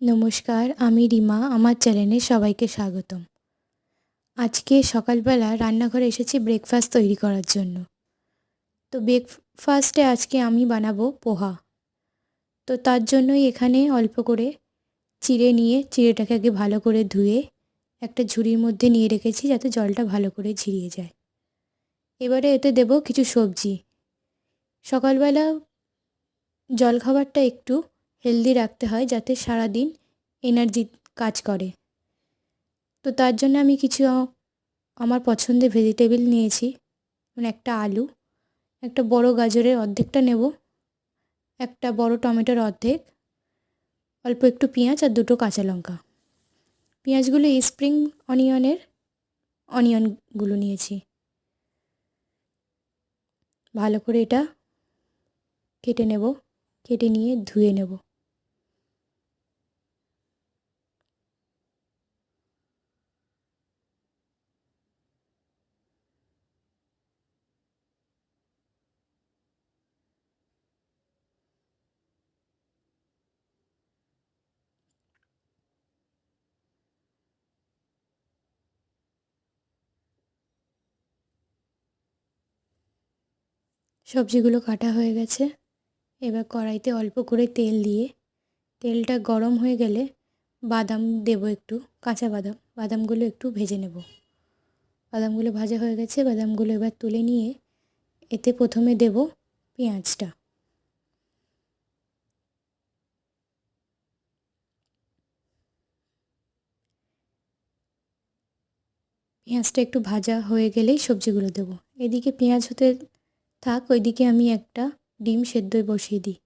নমস্কার, আমি রিমা। আমার চ্যানেলে সবাইকে স্বাগতম। আজকে সকালবেলা রান্নাঘরে এসেছি ব্রেকফাস্ট তৈরি করার জন্য। তো ব্রেকফাস্টে আজকে আমি বানাবো পোহা। তো তার জন্যই এখানে অল্প করে চিড়ে নিয়ে চিড়েটাকে আগে ভালো করে ধুয়ে একটা ঝুড়ির মধ্যে নিয়ে রেখেছি যাতে জলটা ভালো করে ঝরিয়ে যায়। এবারে এতে দেব কিছু সবজি। সকালবেলা জলখাবারটা একটু হেলদি রাখতে হয় যাতে সারাদিন এনার্জি কাজ করে। তো তার জন্য আমি কিছু আমার পছন্দের ভেজিটেবল নিয়েছি, মানে একটা আলু, একটা বড় গাজরের অর্ধেকটা নেব, একটা বড় টমেটোর অর্ধেক, অল্প একটু পেঁয়াজ আর দুটো কাঁচা লঙ্কা। পেঁয়াজগুলো স্প্রিং অনিয়নগুলো নিয়েছি। ভালো করে এটা কেটে নেব, কেটে নিয়ে ধুয়ে নেব। সবজিগুলো কাটা হয়ে গেছে। এবার কড়াইতে অল্প করে তেল দিয়ে তেলটা গরম হয়ে গেলে বাদাম দেব, একটু কাঁচা বাদাম। বাদামগুলো একটু ভেজে নেব। বাদামগুলো ভাজা হয়ে গেছে, বাদামগুলো এবার তুলে নিয়ে এতে প্রথমে দেব পেঁয়াজটা। পেঁয়াজটা একটু ভাজা হয়ে গেলেই সবজিগুলো দেবো। এদিকে পেঁয়াজ হতে থাক, ওইদিকে আমি একটা ডিম সেদ্ধ বসিয়ে দিই।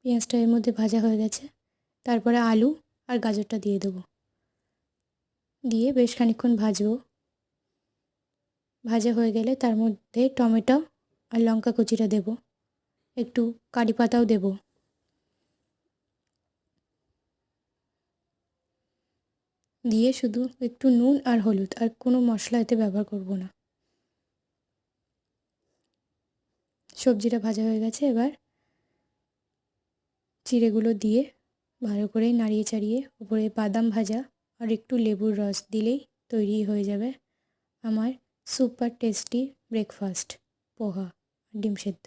পেঁয়াজটা এর মধ্যে ভাজা হয়ে গেছে, তারপরে আলু আর গাজরটা দিয়ে দেবো। দিয়ে বেশ খানিকক্ষণ ভাজবো। ভাজা হয়ে গেলে তার মধ্যে টমেটো আর লঙ্কা কুচিটা দেবো, একটু কারি পাতাও দেবো। দিয়ে শুধু একটু নুন আর হলুদ, আর কোনো মশলা এতে ব্যবহার করব না। সবজিটা ভাজা হয়ে গেছে, এবার চিড়েগুলো দিয়ে ভালো করে নাড়িয়ে চাড়িয়ে উপরে বাদাম ভাজা আর একটু লেবুর রস দিলেই তৈরি হয়ে যাবে আমার সুপার টেস্টি ব্রেকফাস্ট, পোহা, ডিম সেদ্ধ।